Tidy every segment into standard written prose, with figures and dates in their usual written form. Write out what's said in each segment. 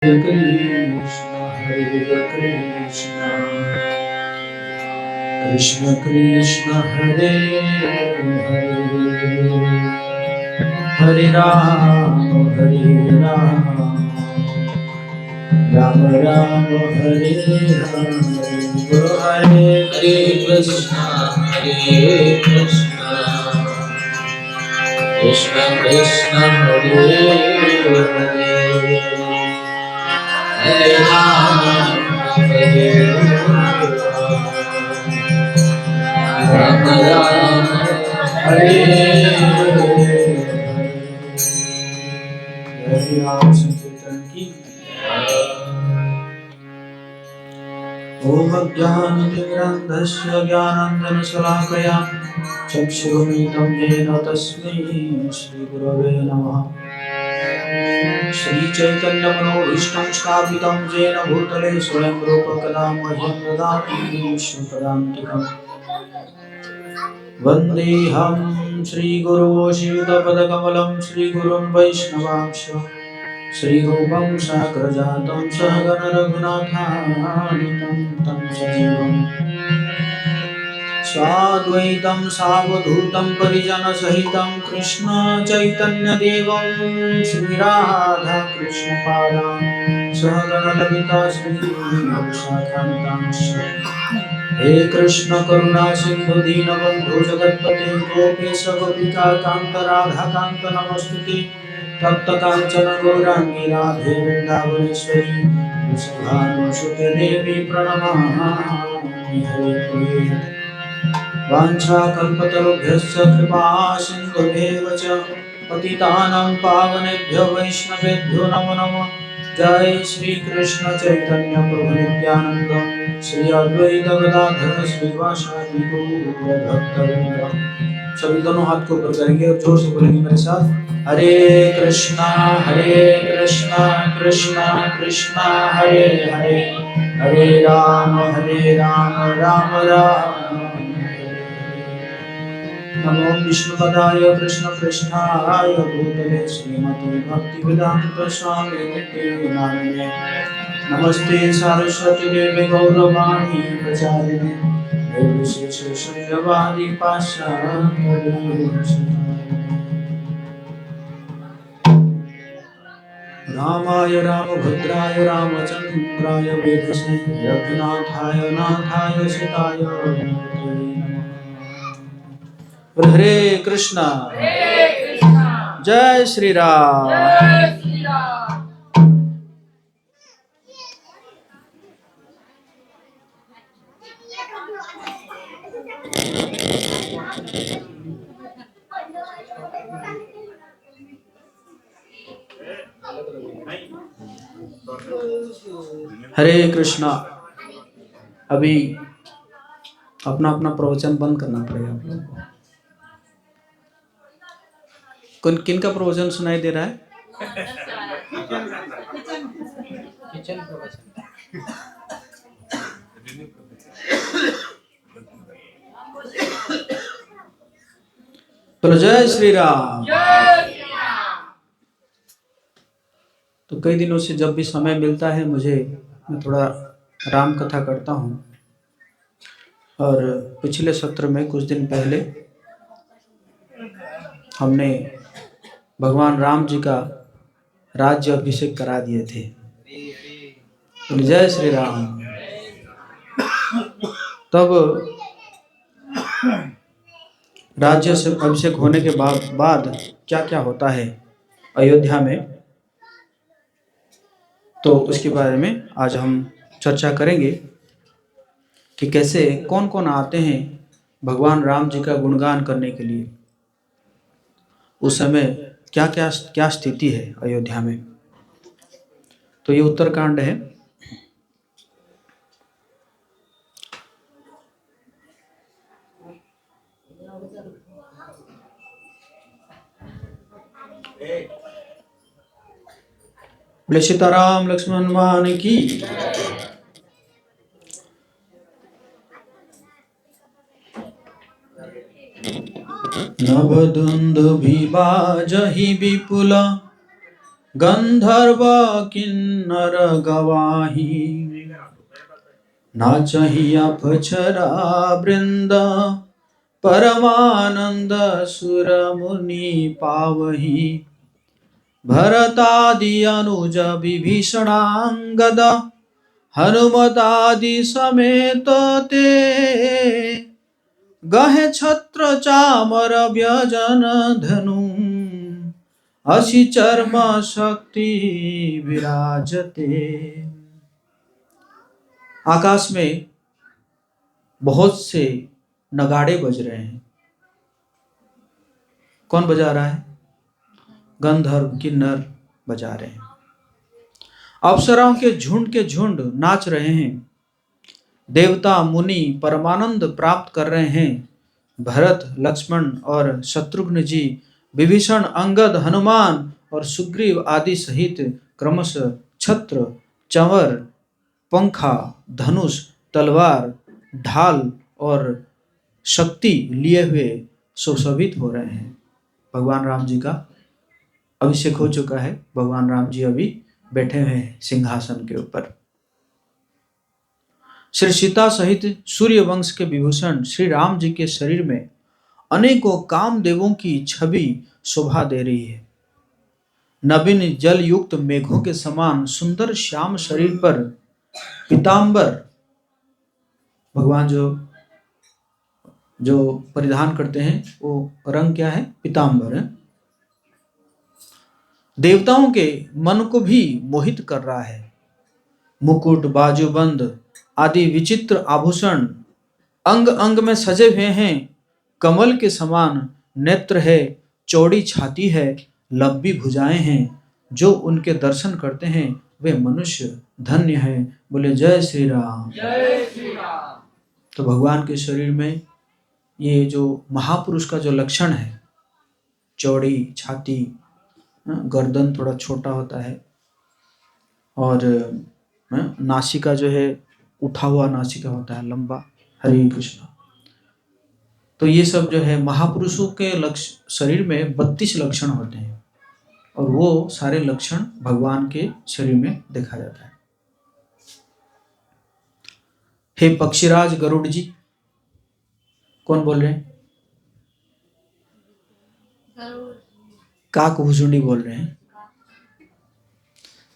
Krishna Hare Krishna Krishna Krishna Hare Hare Hare Ram Ram Ram Hare Hare Guru Hare Krishna Krishna Krishna Hare Hare Hare Ram Ram Ram Hare Hare Ram Sankirtan की Om Jnana-तिमिरन्धस्य ज्ञानाञ्जनशलाकया चक्षुरुन्मिलितं येन तस्मै श्रीगुरवे नमः श्रीचैतन्यमनोभीष्टं स्थापितं येन भूतले स्वयं रूप कदा मह्यं ददाति विष्णुपदान्तिकम् वन्देऽहं श्रीगुरो श्रीयुतपदकमलं श्रीगुरुन् वैष्णवांश श्रीरूपं साग्रजातं सहगण रघुनाथान्वितं तं सजीवम् साद्वैतं सावधूतं परिजनसहितं कृष्ण चैतन्यदेवं श्रीराधा कृष्णपादान् सहगण ललिता श्रीविशाखान्वितांश्च हे कृष्ण करुणा सिंधु दीनबन्धु जगत्पते गोपेश गोपिका कान्त राधा कान्त नमस्तुते तप्त कांचन गौरांगी राधे वृंदावनेश्वरी वृषभानुसुते देवी प्रणमामि हरे प्रिये वाञ्छाकल्पतरुभ्यश्च कृपा सिन्धुभ्येव च पतितानां पावनेभ्यो वैष्णवेभ्यो नमो नमः जय श्री कृष्ण चैतन्य प्रभु नित्यानंद श्री अद्वैत गदाधर श्रीवासादि गौर भक्तवृंद सभी दोनों हाथ को ऊपर करेंगे और जोर से बोलेंगे मेरे साथ हरे कृष्णा कृष्णा कृष्णा हरे हरे हरे राम राम राम नमो विष्णुपदाय कृष्णपृष्ठाय भूतले श्रीमते भक्तिवेदान्त स्वामी नित्य नामिने नमस्ते सरस्वती देवी गौरवाणी प्रचारिणे निर्विशेष शून्यवादी पाश्चात्य रामाय रामभद्राय रामचन्द्राय वेदसे रघुनाथाय नाथाय सीताय हरे कृष्णा जय श्री राम। हरे कृष्णा। अभी अपना अपना प्रवचन बंद करना पड़ेगा आप लोगों को। किन का प्रवचन सुनाई दे रहा है? किचन प्रवचन। तो जय श्री राम। तो कई दिनों से जब भी समय मिलता है मुझे, मैं थोड़ा राम कथा करता हूँ। और पिछले सत्र में कुछ दिन पहले हमने भगवान राम जी का राज्य अभिषेक करा दिए थे। तो जय श्री राम। तब राज्य से अभिषेक होने के बाद क्या क्या होता है अयोध्या में, तो उसके बारे में आज हम चर्चा करेंगे कि कैसे कौन कौन आते हैं भगवान राम जी का गुणगान करने के लिए। उस समय क्या क्या क्या स्थिति है अयोध्या में। तो ये उत्तरकांड है। बोले सीताराम लक्ष्मण भगवान की। नभदुन्दुभिः बाजहि विपुल गंधर्व किन्नर गवाही, नाचहि अप्सरा वृंद, परमानंद सुर मुनि पावही। भरतादि अनुज विभीषणांगद, हनुमतादि समेत ते, गहे छत्र चामर व्यजन धनु, असी चर्म शक्ति विराजते। आकाश में बहुत से नगाड़े बज रहे हैं। कौन बजा रहा है? गंधर्व किन्नर बजा रहे हैं। अप्सराओं के झुंड नाच रहे हैं। देवता मुनि परमानंद प्राप्त कर रहे हैं। भरत लक्ष्मण और शत्रुघ्न जी, विभीषण अंगद हनुमान और सुग्रीव आदि सहित क्रमशः छत्र चंवर पंखा धनुष तलवार ढाल और शक्ति लिए हुए सुशोभित हो रहे हैं। भगवान राम जी का अभिषेक हो चुका है। भगवान राम जी अभी बैठे हुए हैं सिंहासन के ऊपर। श्री सीता सहित सूर्य वंश के विभूषण श्री राम जी के शरीर में अनेकों कामदेवों की छवि शोभा दे रही है। नवीन जल युक्त मेघों के समान सुंदर श्याम शरीर पर पीतांबर, भगवान जो परिधान करते हैं वो रंग क्या है? पीतांबर है। देवताओं के मन को भी मोहित कर रहा है। मुकुट बाजूबंद आदि विचित्र आभूषण अंग अंग में सजे हुए हैं। कमल के समान नेत्र है, चौड़ी छाती है, लंबी भुजाएं हैं। जो उनके दर्शन करते हैं वे मनुष्य धन्य है। बोले जय श्री राम। जय श्री राम। तो भगवान के शरीर में ये जो महापुरुष का जो लक्षण है, चौड़ी छाती, गर्दन थोड़ा छोटा होता है और नासिका जो है उठा हुआ नासिका होता है, लंबा। हरे कृष्ण। तो ये सब जो है महापुरुषों के शरीर में 32 लक्षण होते हैं और वो सारे लक्षण भगवान के शरीर में देखा जाता है। हे पक्षीराज गरुड़ जी, कौन बोल रहे हैं? काक भुसुंडी बोल रहे हैं।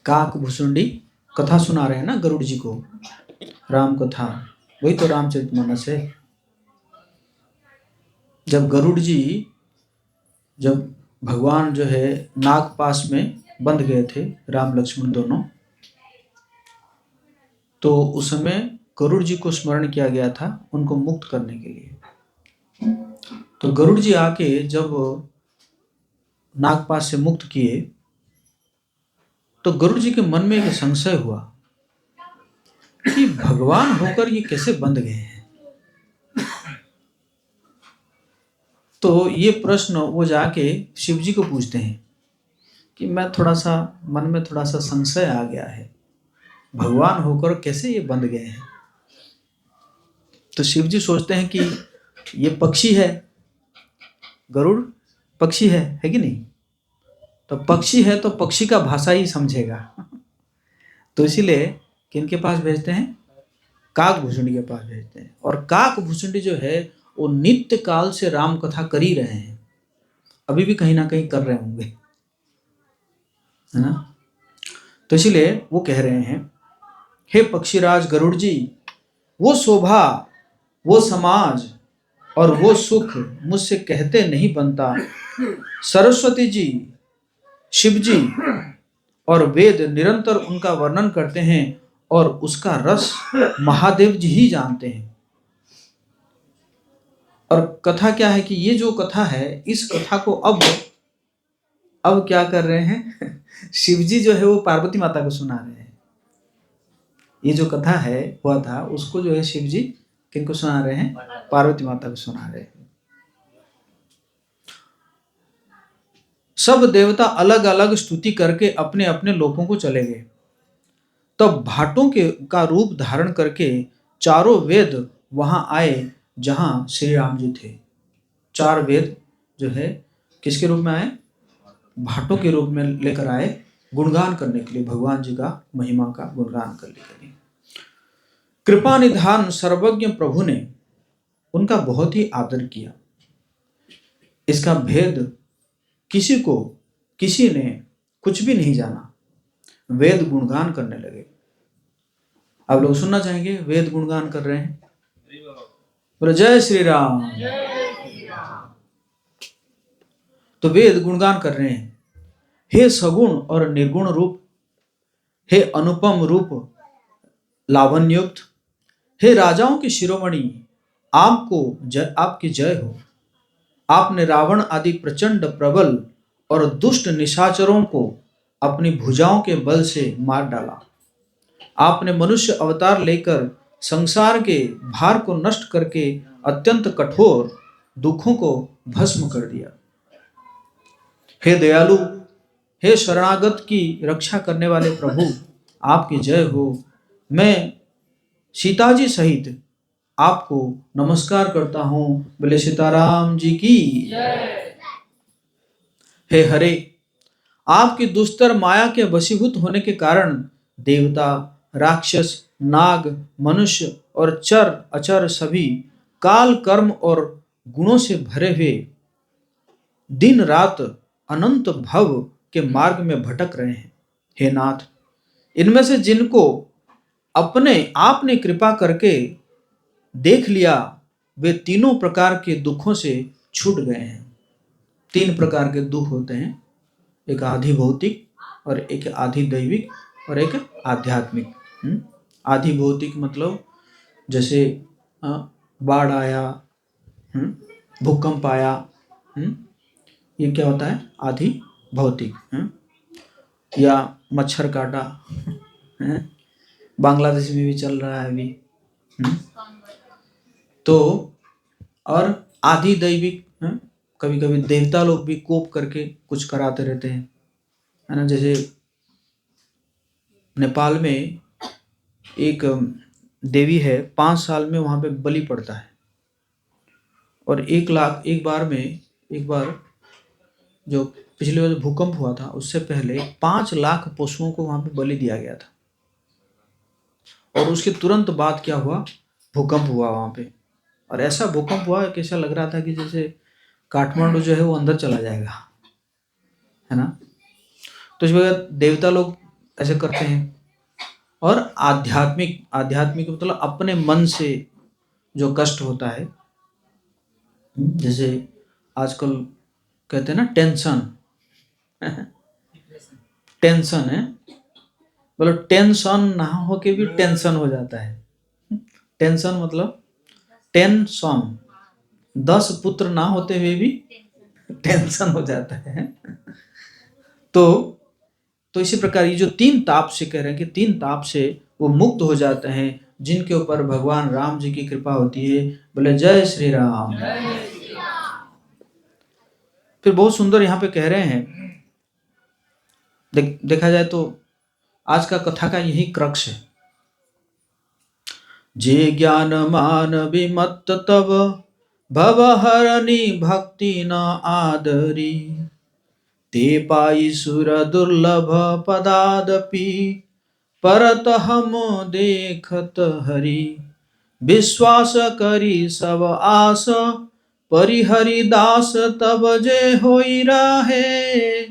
काक भुसुंडी कथा सुना रहे हैं ना गरुड़ जी को, राम कथा। वही तो रामचरितमानस है। जब गरुड़ जी, जब भगवान जो है नागपाश में बंध गए थे, राम लक्ष्मण दोनों, तो उस समय गरुड़ जी को स्मरण किया गया था उनको मुक्त करने के लिए। तो गरुड़ जी आके जब नागपाश से मुक्त किए तो गरुड़ जी के मन में एक संशय हुआ कि भगवान होकर ये कैसे बंध गए हैं। तो ये प्रश्न वो जाके शिव जी को पूछते हैं कि मैं थोड़ा सा मन में थोड़ा सा संशय आ गया है, भगवान होकर कैसे ये बंध गए हैं। तो शिव जी सोचते हैं कि ये पक्षी है, गरुड़ पक्षी है कि नहीं? तो पक्षी है तो पक्षी का भाषा ही समझेगा। तो इसीलिए किनके पास भेजते हैं? काक भुसुंडी के पास भेजते हैं। और काक भुसुंडी जो है वो नित्य काल से राम कथा कर ही रहे हैं, अभी भी कहीं ना कहीं कर रहे होंगे, है ना। तो इसीलिए वो कह रहे हैं, हे पक्षीराज गरुड़ जी, वो शोभा, वो समाज और वो सुख मुझसे कहते नहीं बनता। सरस्वती जी, शिव जी और वेद निरंतर उनका वर्णन करते हैं और उसका रस महादेव जी ही जानते हैं। और कथा क्या है कि ये जो कथा है, इस कथा को अब क्या कर रहे हैं? शिव जी जो है वो पार्वती माता को सुना रहे हैं। ये जो कथा है हुआ था उसको जो है शिव जी किनको सुना रहे हैं? पार्वती माता को सुना रहे हैं। सब देवता अलग अलग स्तुति करके अपने अपने लोकों को चले गए। तब भाटों का रूप धारण करके चारों वेद वहां आए जहां श्री राम जी थे। 4 वेद जो है किसके रूप में आए? भाटों के रूप में लेकर आए गुणगान करने के लिए, भगवान जी का महिमा का गुणगान करने के लिए। कृपा निधान सर्वज्ञ प्रभु ने उनका बहुत ही आदर किया। इसका भेद किसी ने कुछ भी नहीं जाना। वेद गुणगान करने लगे। आप लोग सुनना चाहेंगे? वेद गुणगान कर रहे हैं, बोले जय श्री राम। तो वेद गुणगान कर रहे हैं, हे सगुण और निर्गुण रूप, हे अनुपम रूप लावण्युक्त, हे राजाओं के शिरोमणि, आपकी जय हो। आपने रावण आदि प्रचंड प्रबल और दुष्ट निशाचरों को अपनी भुजाओं के बल से मार डाला। आपने मनुष्य अवतार लेकर संसार के भार को नष्ट करके अत्यंत कठोर दुखों को भस्म कर दिया। हे दयालु, हे शरणागत की रक्षा करने वाले प्रभु, आपकी जय हो। मैं सीता जी सहित आपको नमस्कार करता हूं। बोले सीताराम जी की जय। हे हरे, आपकी दुस्तर माया के वशीभूत होने के कारण देवता, राक्षस, नाग, मनुष्य और चर अचर सभी काल, कर्म और गुणों से भरे हुए दिन रात अनंत भव के मार्ग में भटक रहे हैं। हे नाथ, इनमें से जिनको आपने कृपा करके देख लिया, वे तीनों प्रकार के दुखों से छूट गए हैं। 3 प्रकार के दुख होते हैं, एक आधि भौतिक और एक आधि दैविक और एक आध्यात्मिक। आधि भौतिक मतलब जैसे बाढ़ आया, भूकंप आया, ये क्या होता है? आधि भौतिक। या मच्छर काटा, बांग्लादेश में भी चल रहा है अभी। तो और आधि दैविक, कभी कभी देवता लोग भी कोप करके कुछ कराते रहते हैं, है ना। जैसे नेपाल में एक देवी है, 5 साल में वहां पे बलि पड़ता है, और 1 लाख एक बार जो पिछले बार भूकंप हुआ था उससे पहले 5 लाख पशुओं को वहां पे बलि दिया गया था। और उसके तुरंत बाद क्या हुआ? भूकंप हुआ वहां पे, और ऐसा भूकंप हुआ कि ऐसा लग रहा था कि जैसे काठमांडू जो है वो अंदर चला जाएगा, है ना। तो इस वजह देवता लोग ऐसे करते हैं। और आध्यात्मिक मतलब अपने मन से जो कष्ट होता है, जैसे आजकल कहते हैं ना टेंशन है, मतलब टेंशन ना हो के भी टेंशन हो जाता है। टेंशन मतलब टेंशन, 10 पुत्र ना होते हुए भी टेंशन हो जाता है। तो इसी प्रकार ये जो 3 ताप से कह रहे हैं कि 3 ताप से वो मुक्त हो जाते हैं जिनके ऊपर भगवान राम जी की कृपा होती है। बोले जय श्री राम। फिर बहुत सुंदर यहाँ पे कह रहे हैं, देखा जाए तो आज का कथा का यही क्रक्स है। जे ज्ञान मान विमत्त तब भवहरणी भक्ति न आदरी, ते पाई सुर दुर्लभ पदादपि परत हम देखत हरि, विश्वास करी सब आस परिहरि दास तब जे होई रहे,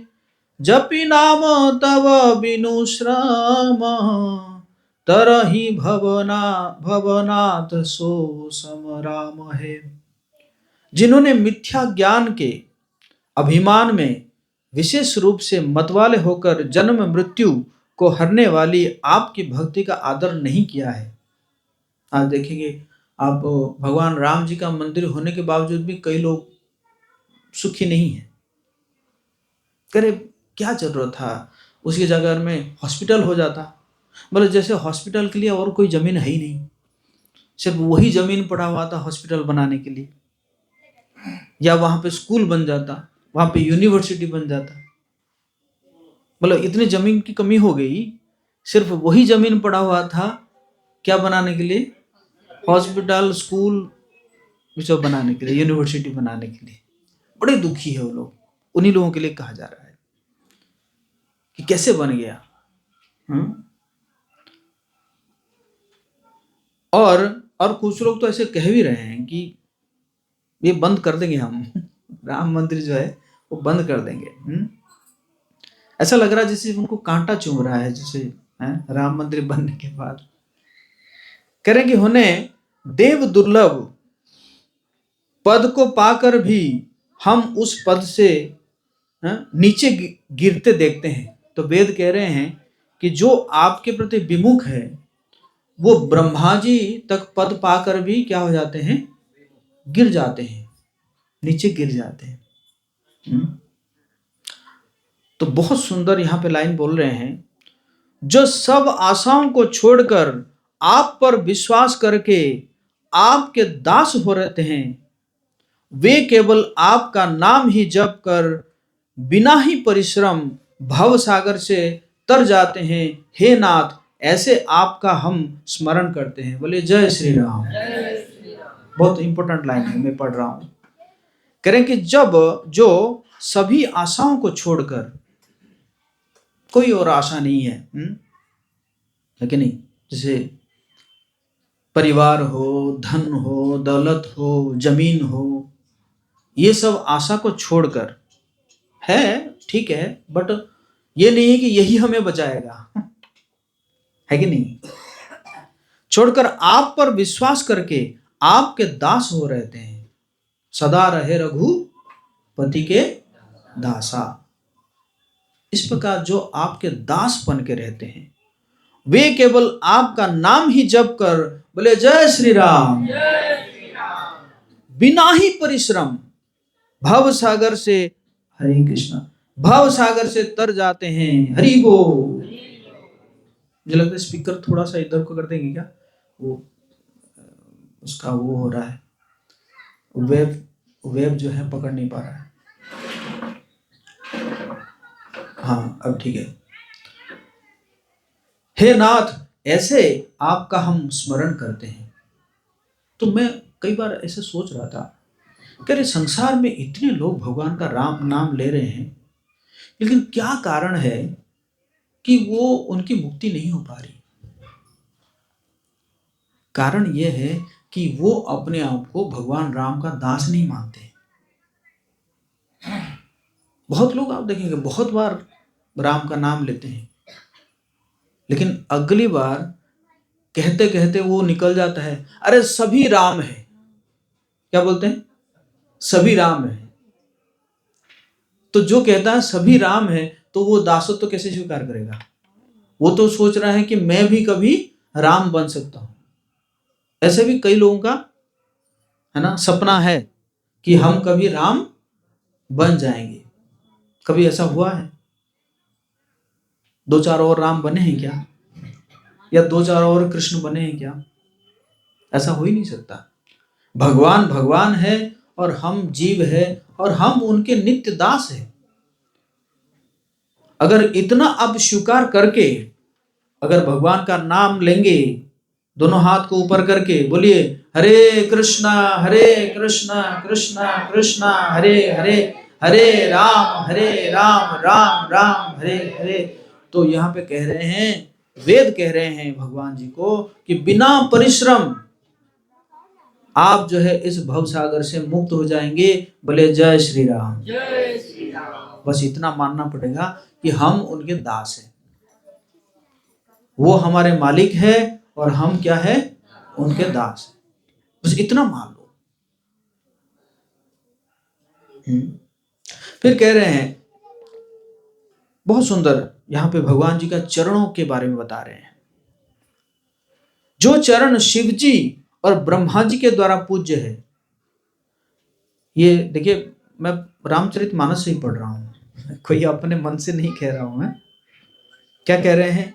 जपि नाम तब बिनु श्रम तरहि भवनाथ सो सम राम है। जिन्होंने मिथ्या ज्ञान के अभिमान में विशेष रूप से मतवाले होकर जन्म मृत्यु को हरने वाली आपकी भक्ति का आदर नहीं किया है। आज देखेंगे आप, भगवान राम जी का मंदिर होने के बावजूद भी कई लोग सुखी नहीं है। करे क्या जरूरत था, उसकी जगह में हॉस्पिटल हो जाता। मतलब जैसे हॉस्पिटल के लिए और कोई जमीन है ही नहीं, सिर्फ वही जमीन पड़ा हुआ था हॉस्पिटल बनाने के लिए, या वहां पे स्कूल बन जाता, वहां पे यूनिवर्सिटी बन जाता। मतलब इतनी जमीन की कमी हो गई, सिर्फ वही जमीन पड़ा हुआ था क्या बनाने के लिए? हॉस्पिटल, स्कूल सब बनाने के लिए, यूनिवर्सिटी बनाने के लिए। बड़े दुखी है वो लोग, उन्हीं लोगों के लिए कहा जा रहा है। कि कैसे बन गया। और कुछ लोग तो ऐसे कह भी रहे हैं कि ये बंद कर देंगे हम राम मंदिर जो है वो बंद कर देंगे। ऐसा लग रहा है जैसे उनको कांटा चुभ रहा है, जैसे राम मंदिर बनने के बाद करेंगे उन्हें देव दुर्लभ पद को पाकर भी हम उस पद से नीचे गिरते देखते हैं। तो वेद कह रहे हैं कि जो आपके प्रति विमुख है वो ब्रह्मा जी तक पद पाकर भी क्या हो जाते हैं, गिर जाते हैं, नीचे गिर जाते हैं। तो बहुत सुंदर यहां पे लाइन बोल रहे हैं, जो सब आशाओं को छोड़कर आप पर विश्वास करके आपके दास हो रहते हैं, वे केवल आपका नाम ही जप कर बिना ही परिश्रम भव सागर से तर जाते हैं। हे नाथ, ऐसे आपका हम स्मरण करते हैं। बोले जय श्री राम। बहुत इंपॉर्टेंट लाइन है, मैं पढ़ रहा हूं। करें कि जब जो सभी आशाओं को छोड़कर, कोई और आशा नहीं है कि नहीं, जैसे परिवार हो, धन हो, दौलत हो, जमीन हो, ये सब आशा को छोड़कर है, ठीक है, बट ये नहीं है कि यही हमें बचाएगा, है कि नहीं। छोड़कर आप पर विश्वास करके आपके दास हो रहते हैं, सदा रहे रघुपति के दासा। इस प्रकार जो आपके दास बन के रहते हैं, वे केवल आपका नाम ही जप कर, बोले जय श्री राम, बिना ही परिश्रम भव सागर से, हरे कृष्ण, भव सागर से तर जाते हैं। हरि बोल। मुझे लगता है स्पीकर थोड़ा सा इधर को कर देंगे क्या, वो उसका वो हो रहा है, वेब जो है पकड़ नहीं पा रहा है। हाँ अब ठीक है। हे नाथ, ऐसे आपका हम स्मरण करते हैं। तो मैं कई बार ऐसे सोच रहा था कि अरे संसार में इतने लोग भगवान का राम नाम ले रहे हैं, लेकिन क्या कारण है कि वो उनकी मुक्ति नहीं हो पा रही। कारण यह है कि वो अपने आप को भगवान राम का दास नहीं मानते। बहुत लोग आप देखेंगे बहुत बार राम का नाम लेते हैं, लेकिन अगली बार कहते कहते वो निकल जाता है, अरे सभी राम है। क्या बोलते हैं? सभी राम है। तो जो कहता है सभी राम है, तो वो दासत्व तो कैसे स्वीकार करेगा? वो तो सोच रहा है कि मैं भी कभी राम बन सकता हूं। ऐसे भी कई लोगों का है ना सपना है कि हम कभी राम बन जाएंगे। कभी ऐसा हुआ है? दो चार और राम बने हैं क्या? या दो चार और कृष्ण बने हैं क्या? ऐसा हो ही नहीं सकता। भगवान भगवान है और हम जीव है और हम उनके नित्य दास हैं। अगर इतना अब स्वीकार करके अगर भगवान का नाम लेंगे, दोनों हाथ को ऊपर करके बोलिए हरे कृष्णा कृष्ण कृष्ण हरे हरे, हरे राम राम राम हरे हरे। तो यहाँ पे कह रहे हैं, वेद कह रहे हैं भगवान जी को कि बिना परिश्रम आप जो है इस भव सागर से मुक्त हो जाएंगे। बोले जय श्री राम। जय श्री राम। बस इतना मानना पड़ेगा कि हम उनके दास हैं, वो हमारे मालिक है और हम क्या है? उनके दास हैं। बस इतना मान लो। फिर कह रहे हैं बहुत सुंदर, यहां पे भगवान जी का चरणों के बारे में बता रहे हैं। जो चरण शिव जी और ब्रह्मा जी के द्वारा पूज्य है। ये देखिए मैं रामचरितमानस से ही पढ़ रहा हूं, कोई अपने मन से नहीं कह रहा हूं मैं। क्या कह रहे हैं?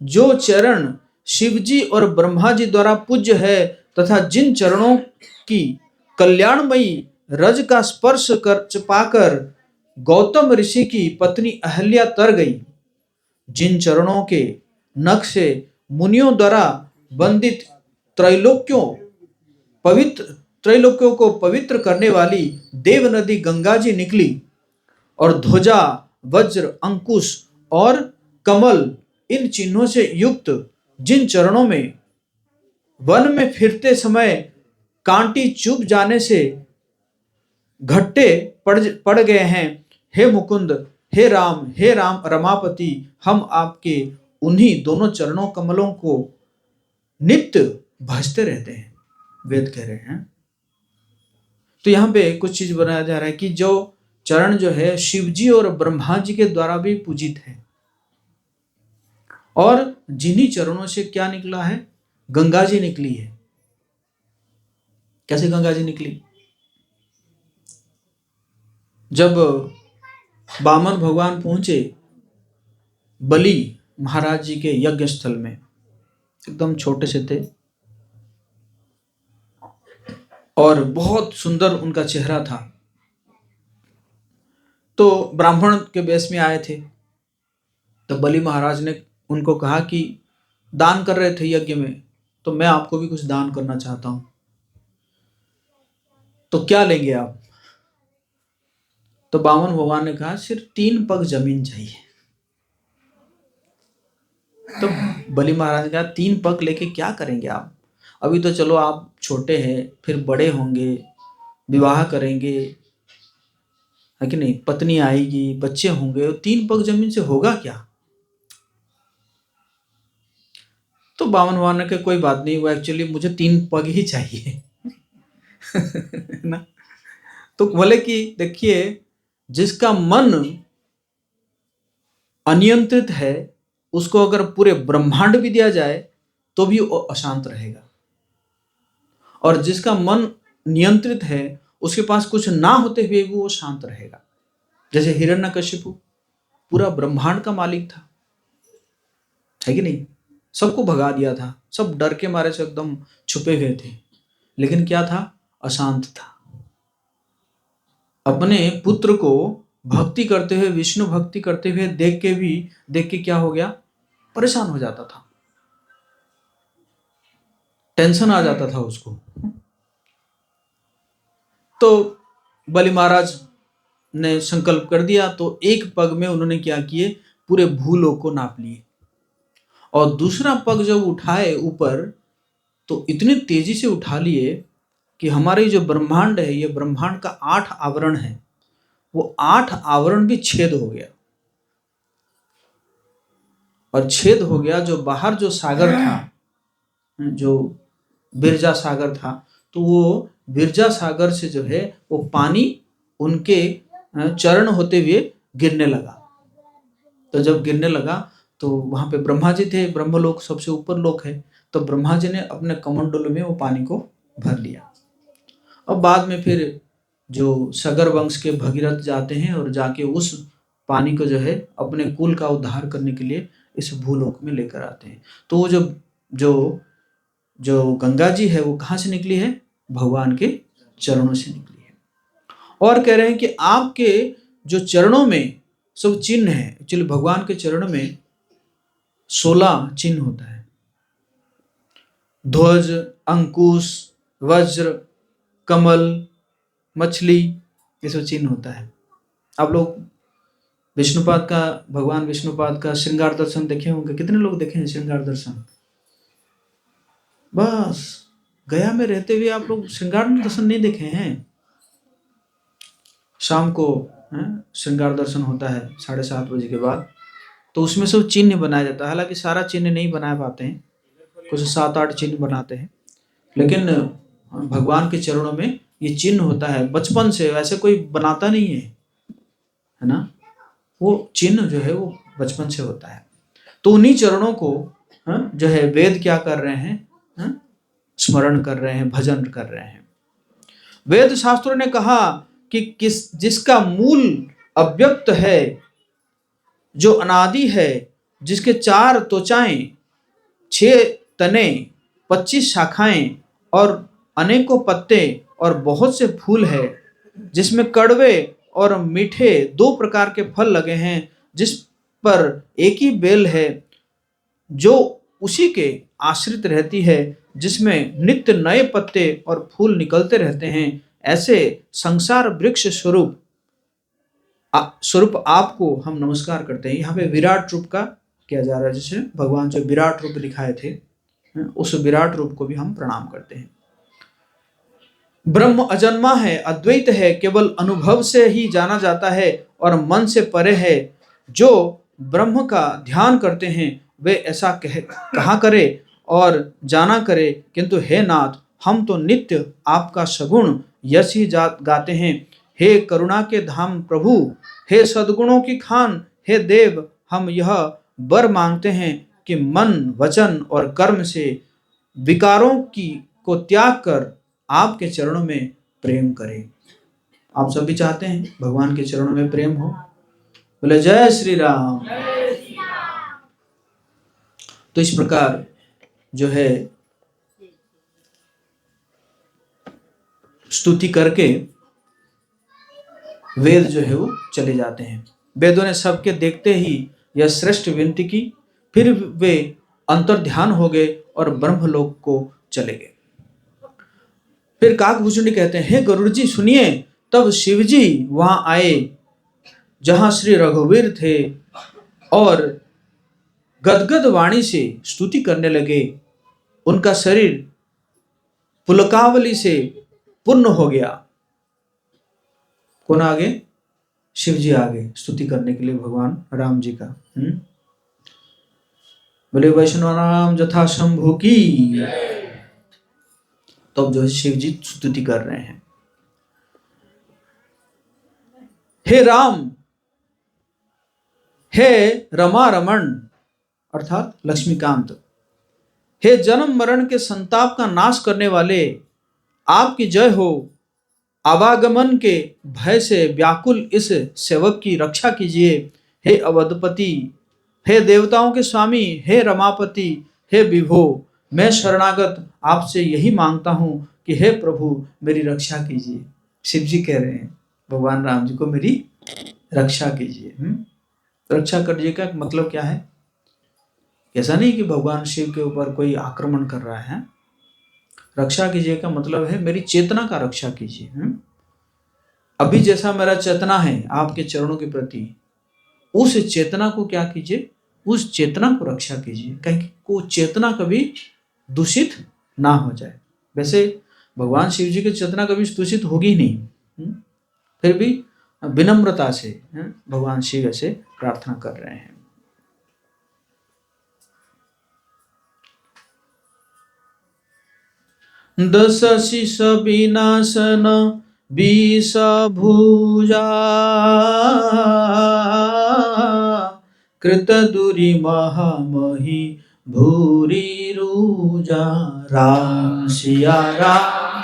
जो चरण शिव जी और ब्रह्मा जी द्वारा पूज्य है तथा जिन चरणों की कल्याणमयी रज का स्पर्श कर पाकर गौतम ऋषि की पत्नी अहल्या तर गई, जिन चरणों के नख से मुनियों द्वारा बंदित त्रैलोक्यों को पवित्र करने वाली देव नदी गंगा जी निकली और ध्वजा वज्र अंकुश और कमल, इन चिन्हों से युक्त जिन चरणों में वन में फिरते समय कांटी चुभ जाने से घट्टे पड़ गए हैं, हे मुकुंद, हे राम रमापति, हम आपके उन्हीं दोनों चरणों कमलों को नित्य भजते रहते हैं, वेद कह रहे हैं। तो यहाँ पे कुछ चीज बनाया जा रहा है कि जो चरण जो है शिव जी और ब्रह्मा जी के द्वारा भी पूजित है, और जिन्हीं चरणों से क्या निकला है, गंगा जी निकली है। कैसे गंगा जी निकली? जब वामन भगवान पहुंचे बलि महाराज जी के यज्ञ स्थल में, एकदम छोटे से थे और बहुत सुंदर उनका चेहरा था, तो ब्राह्मण के वेश में आए थे। तो बलि महाराज ने उनको कहा कि दान कर रहे थे यज्ञ में, तो मैं आपको भी कुछ दान करना चाहता हूं, तो क्या लेंगे आप? तो वामन भगवान ने कहा सिर्फ 3 पग जमीन चाहिए। तो बलि महाराज ने कहा 3 पग लेके क्या करेंगे आप? अभी तो चलो आप छोटे हैं, फिर बड़े होंगे, विवाह करेंगे, है कि नहीं, पत्नी आएगी, बच्चे होंगे, 3 पग जमीन से होगा क्या? तो वामन भगवान ने कहा कोई बात नहीं, वो एक्चुअली मुझे 3 पग ही चाहिए ना। तो बोले कि देखिए, जिसका मन अनियंत्रित है उसको अगर पूरे ब्रह्मांड भी दिया जाए तो भी वो अशांत रहेगा, और जिसका मन नियंत्रित है उसके पास कुछ ना होते हुए भी वो शांत रहेगा। जैसे हिरण्यकशिपु पूरा ब्रह्मांड का मालिक था, है कि नहीं, सबको भगा दिया था, सब डर के मारे से एकदम छुपे हुए थे, लेकिन क्या था, अशांत था। अपने पुत्र को भक्ति करते हुए, विष्णु भक्ति करते हुए देख के क्या हो गया, परेशान हो जाता था, टेंशन आ जाता था उसको। तो बलि महाराज ने संकल्प कर दिया, तो 1 पग में उन्होंने क्या किए, पूरे भूलोक को नाप लिए, और दूसरा पग जब उठाए ऊपर तो इतनी तेजी से उठा लिए कि हमारे जो ब्रह्मांड है, ये ब्रह्मांड का 8 आवरण है, वो 8 आवरण भी छेद हो गया, और छेद हो गया जो बाहर जो सागर था, जो बिरजा सागर था, तो वो बिरजा सागर से जो है वो पानी उनके चरण होते हुए गिरने लगा। तो जब गिरने लगा तो वहां पे ब्रह्मा जी थे, ब्रह्मलोक सबसे ऊपर लोक है, तो ब्रह्मा जी ने अपने कमंडल में वो पानी को भर लिया। अब बाद में फिर जो सगर वंश के भगीरथ जाते हैं और जाके उस पानी को जो है अपने कुल का उद्धार करने के लिए इस भूलोक में लेकर आते हैं। तो वो जो जो गंगा जी है वो कहाँ से निकली है, भगवान के चरणों से निकली है। और कह रहे हैं कि आपके जो चरणों में सब चिन्ह है, एक्चुअली भगवान के चरण में 16 चिन्ह होता है, ध्वज, अंकुश, वज्र, कमल, मछली, ये सब चिन्ह होता है। आप लोग विष्णुपाद का, भगवान विष्णुपाद का श्रृंगार दर्शन देखे होंगे, कितने लोग देखे हैं श्रृंगार दर्शन? बस गया में रहते हुए आप लोग श्रृंगार दर्शन नहीं देखे हैं? शाम को श्रृंगार दर्शन होता है 7:30 बजे के बाद, तो उसमें सब चिन्ह बनाया जाता है। हालांकि सारा चिन्ह नहीं बना पाते हैं, कुछ 7-8 चिन्ह बनाते हैं, लेकिन भगवान के चरणों में ये चिन्ह होता है बचपन से, वैसे कोई बनाता नहीं है ना, वो चिन्ह जो है वो बचपन से होता है। तो उन्हीं चरणों को जो है वेद क्या कर रहे हैं, स्मरण कर रहे हैं, भजन कर रहे हैं। वेद शास्त्रों ने कहा कि जिसका मूल अव्यक्त है, जो अनादि है, जिसके 4 त्वचाएं, 6 तने, 25 शाखाएं और अनेकों पत्ते और बहुत से फूल है, जिसमें कड़वे और मीठे 2 प्रकार के फल लगे हैं, जिस पर एक ही बेल है, जो उसी के आश्रित रहती है, जिसमें नित्य नए पत्ते और फूल निकलते रहते हैं, ऐसे संसार वृक्ष स्वरूप स्वरूप आपको हम नमस्कार करते हैं। यहाँ पे विराट रूप का किया जा रहा है, जैसे भगवान जो विराट रूप दिखाए थे, उस विराट रूप को भी हम प्रणाम करते हैं। ब्रह्म अजन्मा है, अद्वैत है, केवल अनुभव से ही जाना जाता है और मन से परे है। जो ब्रह्म का ध्यान करते हैं वे ऐसा कहा करे और जाना करे, किंतु हे नाथ, हम तो नित्य आपका सगुण यश ही गाते हैं। हे करुणा के धाम प्रभु, हे सद्गुणों की खान, हे देव, हम यह वर मांगते हैं कि मन, वचन और कर्म से विकारों की को त्याग कर आपके चरणों में प्रेम करें। आप सभी चाहते हैं भगवान के चरणों में प्रेम हो? बोले जय श्री राम। तो इस प्रकार जो है स्तुति करके वेद जो है वो चले जाते हैं। वेदों ने सबके देखते ही यह श्रेष्ठ विनती की, फिर वे अंतर ध्यान हो गए और ब्रह्मलोक को चले गए। फिर काकभूषणी कहते हैं, हे गरुड़ जी सुनिए। तब शिव जी वहां आए जहां श्री रघुवीर थे और गदगद वाणी से स्तुति करने लगे। उनका शरीर पुलकावली से पूर्ण हो गया। कौन आगे? शिव जी आगे स्तुति करने के लिए भगवान राम जी का। बोले वैष्णव नाम जथा शंभु की। तब जो है शिव जी स्तुति कर रहे हैं। हे राम, हे रमा रमण अर्थात लक्ष्मीकांत, हे जन्म मरण के संताप का नाश करने वाले, आपकी जय हो। आवागमन के भय से व्याकुल इस सेवक की रक्षा कीजिए। हे अवधपति, हे देवताओं के स्वामी, हे रमापति, हे विभो, मैं शरणागत आपसे यही मांगता हूं कि हे प्रभु मेरी रक्षा कीजिए। शिव जी कह रहे हैं भगवान राम जी को मेरी रक्षा कीजिए। रक्षा कीजिए का मतलब क्या है? ऐसा नहीं कि भगवान शिव के ऊपर कोई आक्रमण कर रहा है। रक्षा कीजिए का मतलब है मेरी चेतना का रक्षा कीजिए। अभी जैसा मेरा चेतना है आपके चरणों के प्रति, उस चेतना को क्या कीजिए? उस चेतना को रक्षा कीजिए, कहीं वो चेतना कभी दूषित ना हो जाए। वैसे भगवान शिव जी की चेतना कभी दूषित होगी नहीं, फिर भी विनम्रता से भगवान शिव से प्रार्थना कर रहे हैं। दश शिष विनाशन विष भुजा कृत दूरी महामही भूरी रूजा। राम सिया राम,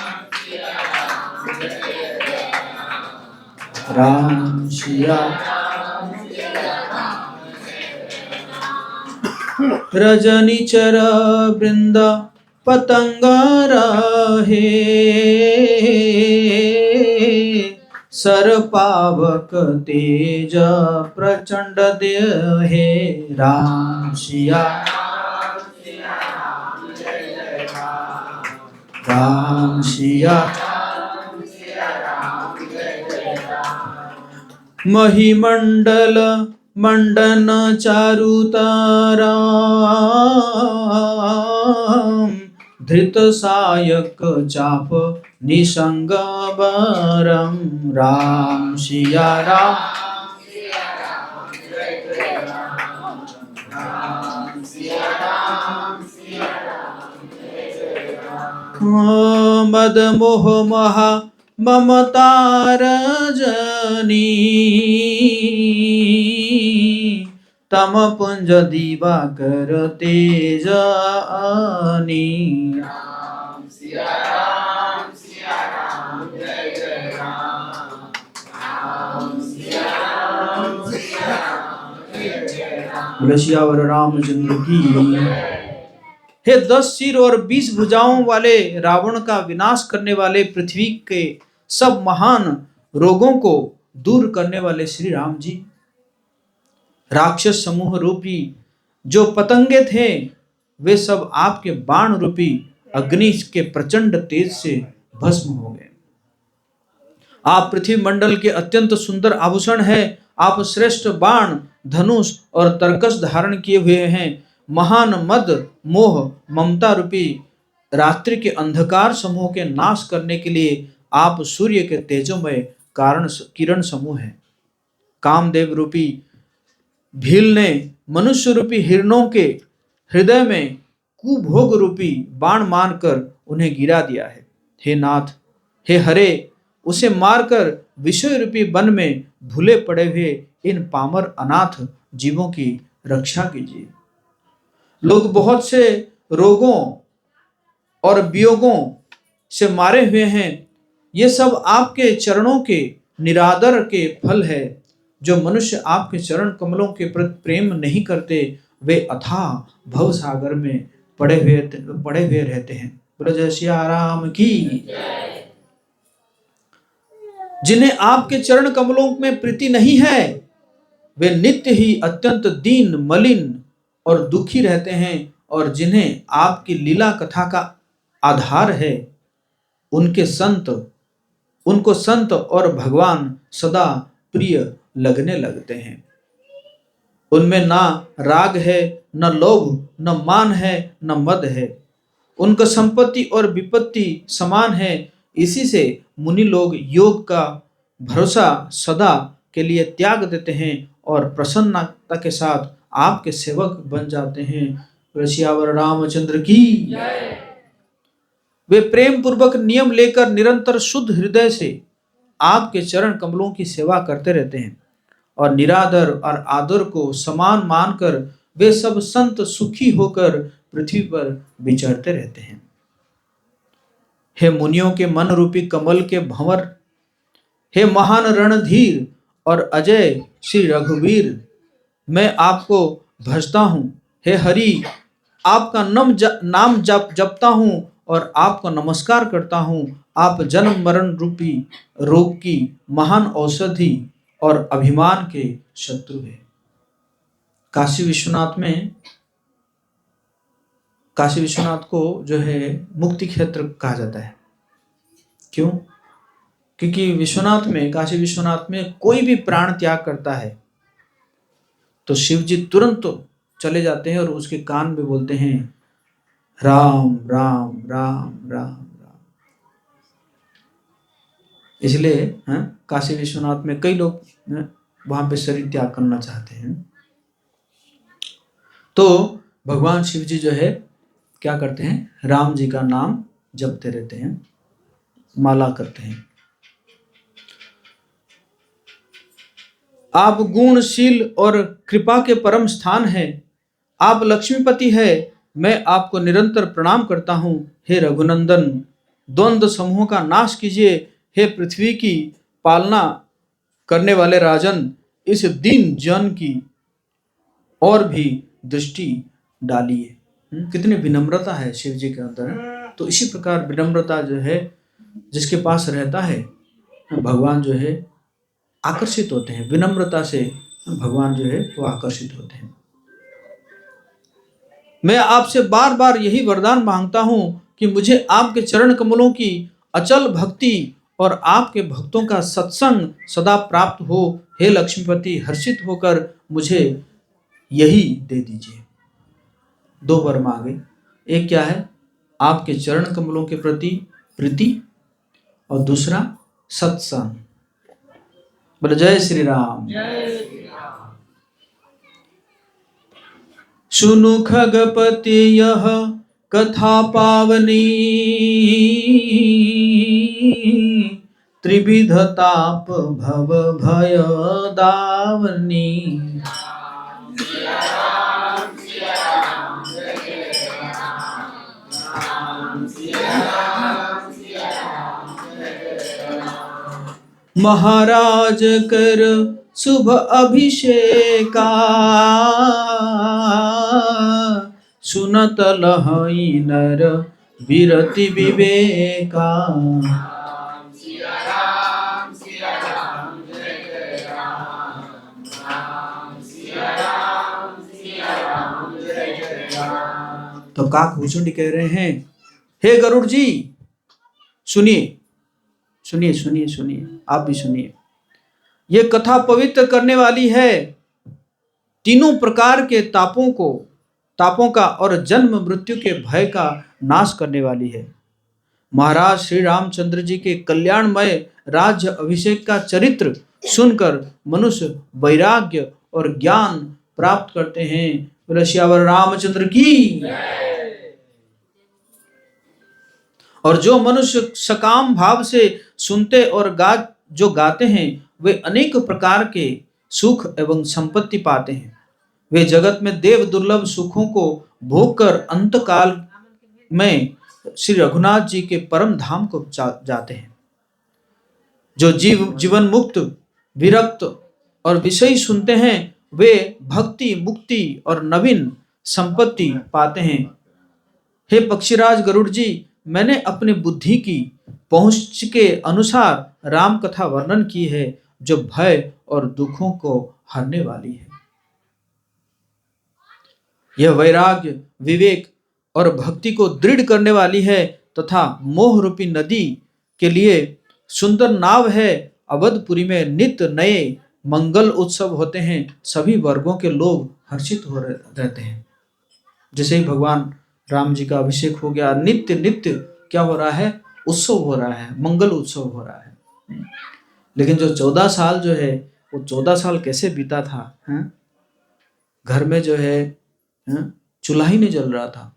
राम सिया रजनीचर वृंद पतंग रहे, सरपावक तेज प्रचंड देहे। राम सिया राम सिया महिमंडल मंडन चारुतारा धृत सायक चाप निसंग बरम। राम सिया राम, मद मोह महा ममता रजनी तम पुंज दिवाकर तेज अनी। राम सिया राम, सिया राम जय जय राम, राम सिया राम, सिया राम जय जय राम। बोले सियावर रामचंद्र की। हे 10 सिर और 20 भुजाओं वाले रावण का विनाश करने वाले, पृथ्वी के सब महान रोगों को दूर करने वाले श्री राम जी, राक्षस समूह रूपी जो पतंगे थे वे सब आपके बाण रूपी अग्नि के प्रचंड तेज से भस्म हो गए। आप पृथ्वी मंडल के अत्यंत सुंदर आभूषण है। आप श्रेष्ठ बाण, धनुष और तरकस धारण किए हुए हैं। महान मद, मोह, ममता रूपी रात्रि के अंधकार समूह के नाश करने के लिए आप सूर्य के तेजोमय कारण किरण समूह है। कामदेव रूपी भील ने मनुष्य रूपी हिरणों के हृदय में कुभोग रूपी बाण मारकर उन्हें गिरा दिया है। हे नाथ, हे हरे, उसे मारकर विषय रूपी वन में भूले पड़े हुए इन पामर अनाथ जीवों की रक्षा कीजिए। लोग बहुत से रोगों और वियोगों से मारे हुए हैं। ये सब आपके चरणों के निरादर के फल है। जो मनुष्य आपके चरण कमलों के प्रति प्रेम नहीं करते, वे अथाह भव सागर में पड़े हुए रहते हैं। बोलो जय सिया राम की। जिन्हें आपके चरण कमलों में प्रीति नहीं है, वे नित्य ही अत्यंत दीन, मलिन और दुखी रहते हैं। और जिन्हें आपकी लीला कथा का आधार है, उनको संत और भगवान सदा प्रिय लगने लगते हैं। उनमें ना राग है, न लोभ, न मान है, न मद है। उनका संपत्ति और विपत्ति समान है। इसी से मुनि लोग योग का भरोसा सदा के लिए त्याग देते हैं और प्रसन्नता के साथ आपके सेवक बन जाते हैं। सियावर रामचंद्र की। वे प्रेम पूर्वक नियम लेकर निरंतर शुद्ध हृदय से आपके चरण कमलों की सेवा करते रहते हैं और निरादर और आदर को समान मानकर वे सब संत सुखी होकर पृथ्वी पर विचरते रहते हैं। हे मुनियों के मन रूपी कमल के भंवर, हे महान रणधीर और अजय श्री रघुवीर, मैं आपको भजता हूँ। हे हरि, आपका नाम जपता हूँ और आपको नमस्कार करता हूँ। आप जन्म मरण रूपी रोग की महान औषधि और अभिमान के शत्रु है। काशी विश्वनाथ को जो है मुक्ति क्षेत्र कहा जाता है। क्यों? क्योंकि काशी विश्वनाथ में कोई भी प्राण त्याग करता है तो शिव जी तुरंत चले जाते हैं और उसके कान में बोलते हैं राम राम राम राम राम। इसलिए काशी विश्वनाथ में कई लोग वहां पे शरीर त्याग करना चाहते हैं। तो भगवान शिव जी जो है क्या करते हैं, राम जी का नाम जपते रहते हैं, माला करते हैं। आप गुणशील और कृपा के परम स्थान हैं। आप लक्ष्मीपति है। मैं आपको निरंतर प्रणाम करता हूँ। हे रघुनंदन, द्वंद्व समूहों का नाश कीजिए। हे पृथ्वी की पालना करने वाले राजन, इस दीन जन की और भी दृष्टि डालिए। कितनी विनम्रता है शिव जी के अंदर। तो इसी प्रकार विनम्रता जो है जिसके पास रहता है, भगवान जो है आकर्षित होते हैं। विनम्रता से भगवान जो है वो आकर्षित होते हैं। मैं आपसे बार बार यही वरदान मांगता हूं कि मुझे आपके चरण कमलों की अचल भक्ति और आपके भक्तों का सत्संग सदा प्राप्त हो। हे लक्ष्मीपति, हर्षित होकर मुझे यही दे दीजिए। 2 वर मांगे। एक क्या है? आपके चरण कमलों के प्रति प्रीति और दूसरा सत्संग। बोले जय श्री राम। सुनु खगपति यह कथा पावनी, त्रिविध ताप भव भय दावनी। महाराज कर शुभ अभिषेका, सुनत लहई नर विरति विवेका। तो काकभूषण कह रहे हैं, हे गरुड़ जी सुनिए, सुनिए सुनिए सुनिए, आप भी सुनिए। ये कथा पवित्र करने वाली है, तीनों प्रकार के तापों का और जन्म मृत्यु के भय का नाश करने वाली है। महाराज श्री रामचंद्र जी के कल्याणमय राज्य अभिषेक का चरित्र सुनकर मनुष्य वैराग्य और ज्ञान प्राप्त करते हैं। बोलो सियावर रामचंद्र की। और जो मनुष्य सकाम भाव से सुनते और जो गाते हैं, वे अनेक प्रकार के सुख एवं संपत्ति पाते हैं। वे जगत में देव दुर्लभ सुखों को भोग कर अंत काल में श्री रघुनाथ जी के परम धाम को जाते हैं। जो जीवन मुक्त, विरक्त और विषयी सुनते हैं, वे भक्ति, मुक्ति और नवीन संपत्ति पाते हैं। हे पक्षीराज गरुड़ जी, मैंने अपनी बुद्धि की पहुंच के अनुसार राम कथा वर्णन की है, जो भय और दुखों को हरने वाली है। यह वैराग्य, विवेक और भक्ति को दृढ़ करने वाली है तथा मोह रूपी नदी के लिए सुंदर नाव है। अवधपुरी में नित्य नए मंगल उत्सव होते हैं, सभी वर्गों के लोग हर्षित हो रहते हैं। जैसे ही भगवान राम जी का अभिषेक हो गया, नित्य नित्य क्या हो रहा है? उत्सव हो रहा है, मंगल उत्सव हो रहा है। लेकिन जो 14 साल जो है, वो 14 साल कैसे बीता था? घर में जो है चूल्हा ही नहीं जल रहा था।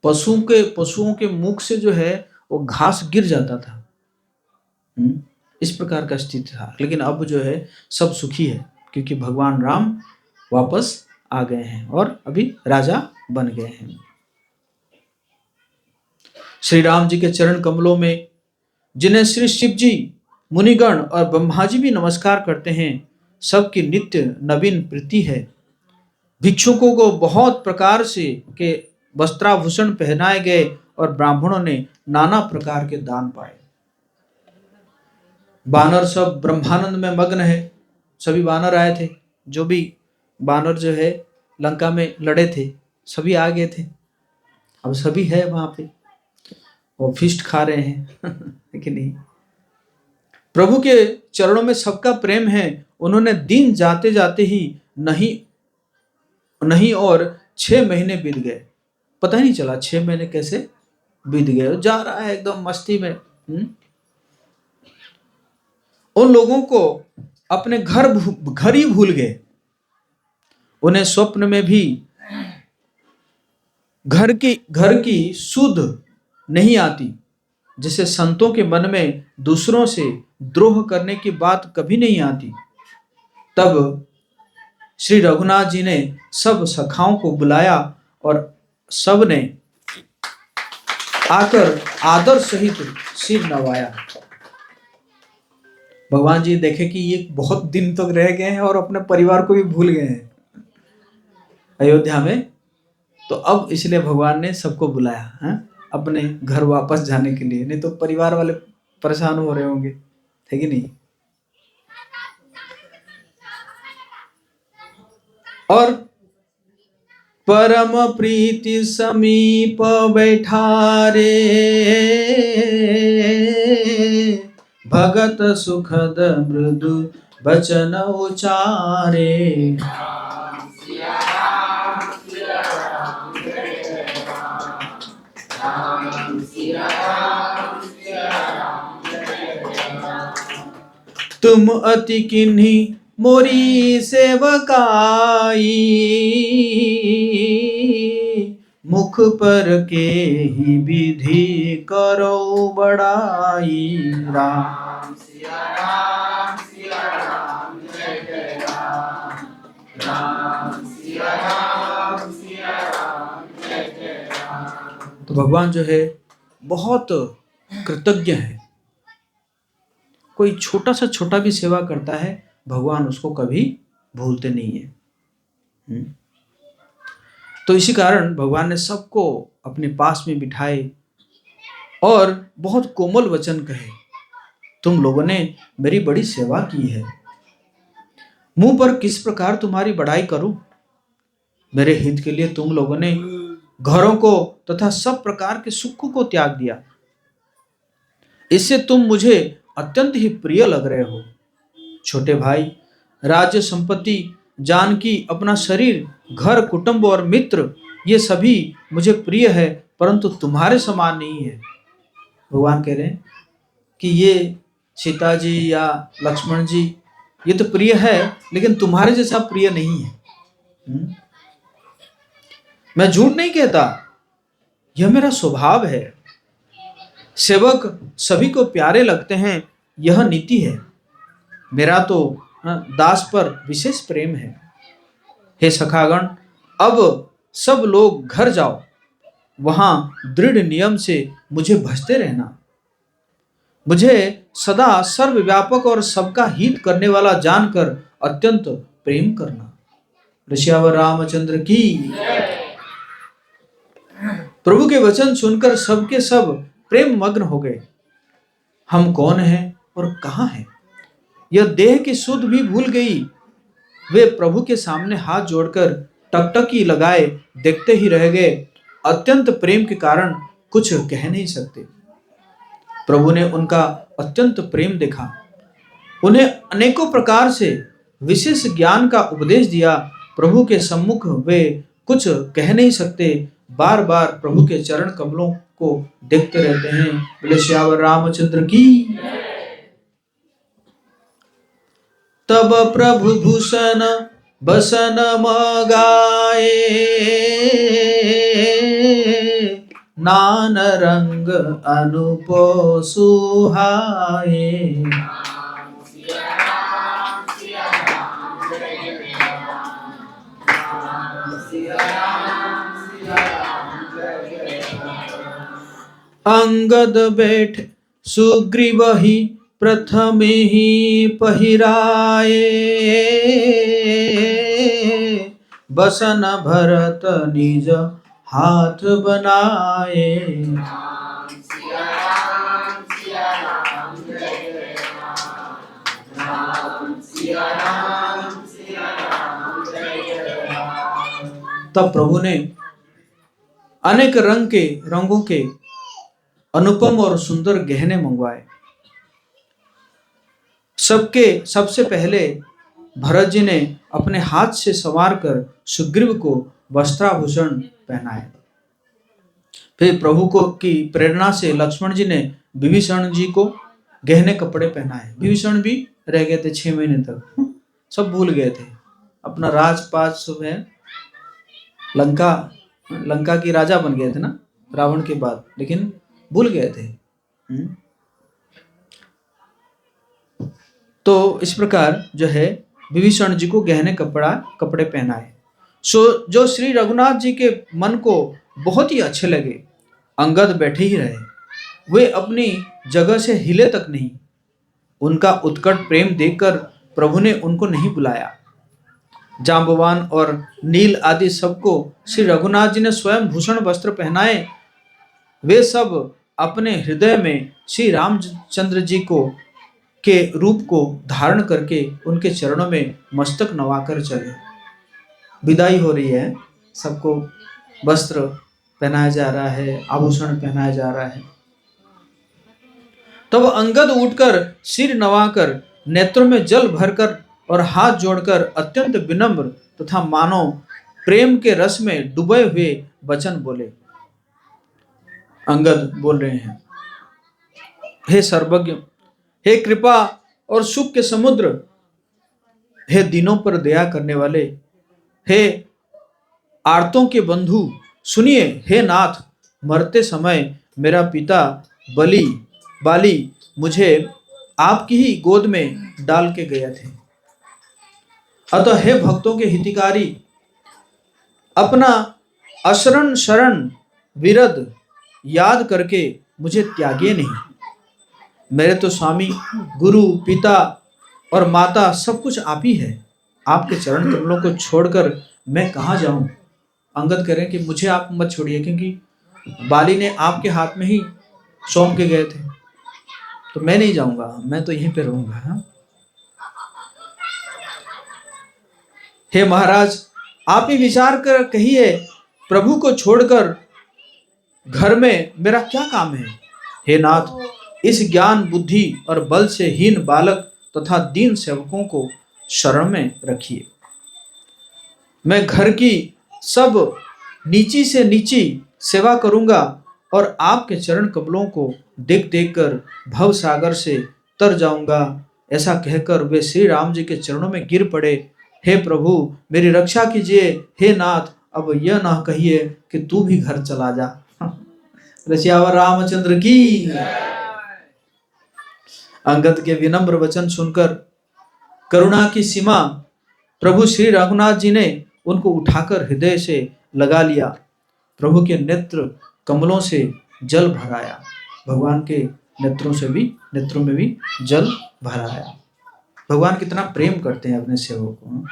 पशुओं के मुख से जो है वो घास गिर जाता था। इस प्रकार का स्थिति था। लेकिन अब जो है सब सुखी है, क्योंकि भगवान राम वापस आ गए हैं और अभी राजा बन गए हैं। श्री राम जी के चरण कमलों में जिन्हें श्री शिव जी, मुनिगण और ब्रह्मा जी भी नमस्कार करते हैं, सबकी नित्य नवीन प्रीति है। भिक्षुकों को बहुत प्रकार से के वस्त्राभूषण पहनाए गए और ब्राह्मणों ने नाना प्रकार के दान पाए। बानर सब ब्रह्मानंद में मग्न है। सभी बानर आए थे, जो भी बानर जो है लंका में लड़े थे, सभी आ गए थे। अब सभी है वहां पे, वो फिस्ट खा रहे हैं लेकिन नहीं, प्रभु के चरणों में सबका प्रेम है। उन्होंने दिन जाते जाते ही नहीं और 6 महीने बीत गए, पता ही नहीं चला 6 महीने कैसे बीत गए। जा रहा है एकदम मस्ती में। उन लोगों को अपने घर ही भूल गए। उन्हें स्वप्न में भी घर की सुध नहीं आती। जैसे संतों के मन में दूसरों से द्रोह करने की बात कभी नहीं आती। तब श्री रघुनाथ जी ने सब सखाओं को बुलाया और सब ने आकर आदर सहित सिर नवाया। भगवान जी देखे कि ये बहुत दिन तक रह गए हैं और अपने परिवार को भी भूल गए हैं अयोध्या में, तो अब इसलिए भगवान ने सबको बुलाया अपने घर वापस जाने के लिए, नहीं तो परिवार वाले परेशान हो रहे होंगे, है कि नहीं। और परम प्रीति समीप बैठारे, भगत सुखद मृदु बचन उचारे। तुम अति किन्ही मोरी सेवकाई, मुख पर के ही विधि करो बड़ाई। राम सिया राम सिया राम जय जय राम, राम सिया राम जय जय राम। तो भगवान जो है बहुत कृतज्ञ है। कोई छोटा से छोटा भी सेवा करता है, भगवान उसको कभी भूलते नहीं है। तो इसी कारण भगवान ने सबको अपने पास में बिठाए और बहुत कोमल वचन कहे, तुम लोगों ने मेरी बड़ी सेवा की है, मुंह पर किस प्रकार तुम्हारी बड़ाई करूं। मेरे हित के लिए तुम लोगों ने घरों को तथा सब प्रकार के सुख को त्याग दिया। इससे तुम मुझे अत्यंत ही प्रिय लग रहे हो। छोटे भाई, राज्य, संपत्ति, जानकी, अपना शरीर, घर, कुटुंब और मित्र, ये सभी मुझे प्रिय है, परंतु तुम्हारे समान नहीं है। भगवान कह रहे हैं कि ये सीता जी या लक्ष्मण जी ये तो प्रिय है, लेकिन तुम्हारे जैसा प्रिय नहीं है। मैं झूठ नहीं कहता, यह मेरा स्वभाव है। सेवक सभी को प्यारे लगते हैं, यह नीति है। मेरा तो दास पर विशेष प्रेम है। हे सखागण, अब सब लोग घर जाओ, वहां दृढ़ नियम से मुझे भजते रहना। मुझे सदा सर्वव्यापक और सबका हित करने वाला जानकर अत्यंत प्रेम करना। ऋषियावर रामचंद्र की। प्रभु के वचन सुनकर सबके सब प्रेम मग्न हो गए। हम कौन हैं और कहां हैं, यह देह की सुध भी भूल गई। वे प्रभु के सामने हाथ जोड़कर टकटकी लगाए देखते ही रह गए। अत्यंत प्रेम के कारण कुछ कह नहीं सकते। प्रभु ने उनका अत्यंत प्रेम देखा, उन्हें अनेकों प्रकार से विशेष ज्ञान का उपदेश दिया। प्रभु के सम्मुख वे कुछ कह नहीं सकते, बार बार प्रभु के चरण कमलों को देखते रहते हैं। बोले श्यावर रामचंद्र की। तब प्रभु भूषण बसन मगाए, नान रंग अनुप सुहाए। अंगद बैठ सुग्रीव ही प्रथम ही पहिराए, बसन भरत निज हाथ बनाए। तब प्रभु ने अनेक रंगों के अनुपम और सुंदर गहने मंगवाए। सबसे पहले भरत जी ने अपने हाथ से संवार कर सुग्रीव को वस्त्राभूषण पहनाए। फिर प्रभु को की प्रेरणा से लक्ष्मण जी ने विभीषण जी को गहने कपड़े पहनाए। विभीषण भी रह गए थे 6 महीने तक, सब भूल गए थे अपना राजपाट। सब है, लंका की राजा बन गए थे ना रावण के बाद, लेकिन भूल गए थे। तो इस प्रकार जो है विभीषण जी को गहने कपड़े पहनाए। जो श्री रघुनाथ जी के मन को बहुत ही अच्छे लगे। अंगद बैठे ही रहे, वे अपनी जगह से हिले तक नहीं। उनका उत्कट प्रेम देखकर प्रभु ने उनको नहीं बुलाया। जांबवान और नील आदि सबको श्री रघुनाथ जी ने स्वयं भूषण वस्त्र पहनाए। वे सब अपने हृदय में श्री रामचंद्र जी के रूप को धारण करके उनके चरणों में मस्तक नवाकर चले। विदाई हो रही है, सबको वस्त्र पहनाया जा रहा है, आभूषण पहनाया जा रहा है। तब अंगद उठकर सिर नवाकर, नेत्रों में जल भरकर और हाथ जोड़कर अत्यंत विनम्र तथा मानो प्रेम के रस में डूबे हुए वचन बोले। अंगद बोल रहे हैं, हे सर्वज्ञ, हे कृपा और सुख के समुद्र, हे दीनों पर दया करने वाले, हे आर्तों के बंधु, सुनिए। हे नाथ, मरते समय मेरा पिता बाली मुझे आपकी ही गोद में डाल के गए थे। अतः हे भक्तों के हितकारी, अपना अशरण शरण विरद याद करके मुझे त्यागिए नहीं। मेरे तो स्वामी, गुरु, पिता और माता सब कुछ आप ही है। आपके चरण कमलों को छोड़कर मैं कहाँ जाऊं। अंगद कह रहे हैं कि मुझे आप मत छोड़िए, क्योंकि बाली ने आपके हाथ में ही सौंप के गए थे, तो मैं नहीं जाऊंगा, मैं तो यहीं पे रहूंगा। हाँ? हे महाराज, आप ही विचार कर कहिए, प्रभु को छोड़कर घर में मेरा क्या काम है। हे नाथ, इस ज्ञान बुद्धि और बल से हीन बालक तथा दीन सेवकों को शरण में रखिए। मैं घर की सब नीची से नीची सेवा करूंगा और आपके चरण कमलों को देख देख कर भव सागर से तर जाऊंगा। ऐसा कहकर वे श्री राम जी के चरणों में गिर पड़े। हे प्रभु, मेरी रक्षा कीजिए। हे नाथ, अब यह ना कहिए कि तू भी घर चला जा। रसियावर रामचंद्र की। अंगद के विनम्र वचन सुनकर करुणा की सीमा प्रभु श्री रघुनाथ जी ने उनको उठाकर हृदय से लगा लिया। प्रभु के नेत्र कमलों से जल भर आया। भगवान के नेत्रों में भी जल भर आया। भगवान कितना प्रेम करते हैं अपने सेवकों को।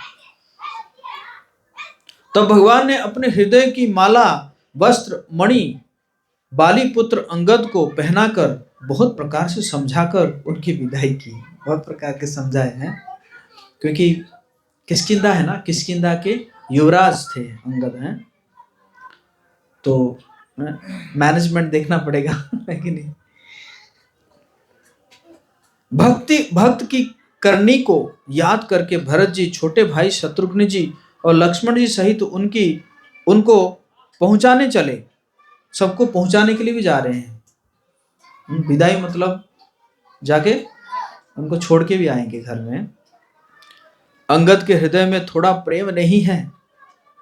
तब भगवान ने अपने हृदय की माला, वस्त्र, मणि बाली पुत्र अंगद को पहनाकर बहुत प्रकार से समझाकर उनकी विदाई की। बहुत प्रकार के समझाए हैं, क्योंकि किष्किंधा है ना, किष्किंधा के युवराज थे अंगद हैं, तो मैनेजमेंट देखना पड़ेगा है कि नहीं। भक्त की करनी को याद करके भरत जी, छोटे भाई शत्रुघ्न जी और लक्ष्मण जी सहित उनको पहुंचाने चले। सबको पहुंचाने के लिए भी जा रहे हैं। विदाई मतलब जाके उनको छोड़ के भी आएंगे घर में। अंगद के हृदय में थोड़ा प्रेम नहीं है,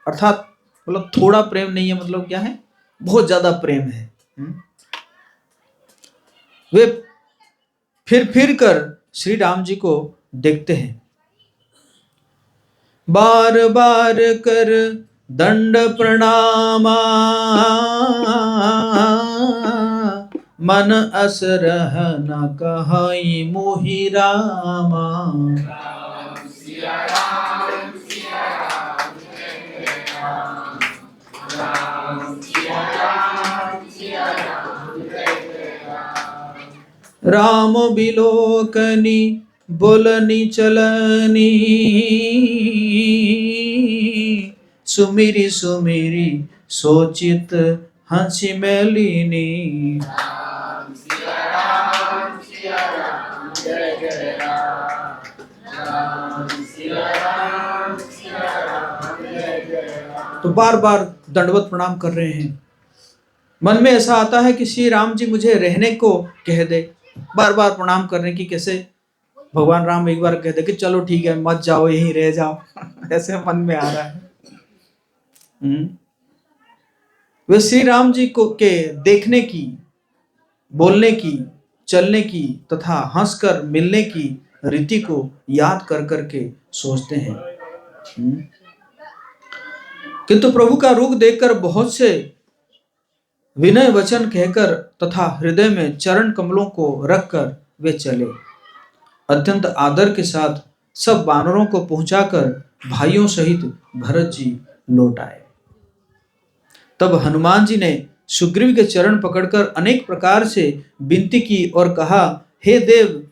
अर्थात मतलब थोड़ा प्रेम नहीं है मतलब क्या है, बहुत ज्यादा प्रेम है। वे फिर कर श्री राम जी को देखते हैं। बार बार कर दंड प्रणामा, मन असरह न कहई मोहि रामा। राम बिलोकनी बोलनी चलनी, सुमिरी सुमिरी सोचित हंसी मेलिनी। तो बार बार दंडवत प्रणाम कर रहे हैं। मन में ऐसा आता है कि श्री राम जी मुझे रहने को कह दे। बार बार प्रणाम करने की, कैसे भगवान राम एक बार कह दे कि चलो ठीक है मत जाओ, यहीं रह जाओ ऐसे मन में आ रहा है। वे श्री राम जी को के देखने की, बोलने की, चलने की तथा हंसकर मिलने की रीति को याद कर करके सोचते हैं। किंतु प्रभु का रूप देखकर बहुत से विनय वचन कहकर तथा हृदय में चरण कमलों को रखकर वे चले। अत्यंत आदर के साथ सब वानरों को पहुंचाकर भाइयों सहित भरत जी लौट आए। तब हनुमान जी ने सुग्रीव के चरण पकड़कर अनेक प्रकार से विनती की और कहा, हे देव,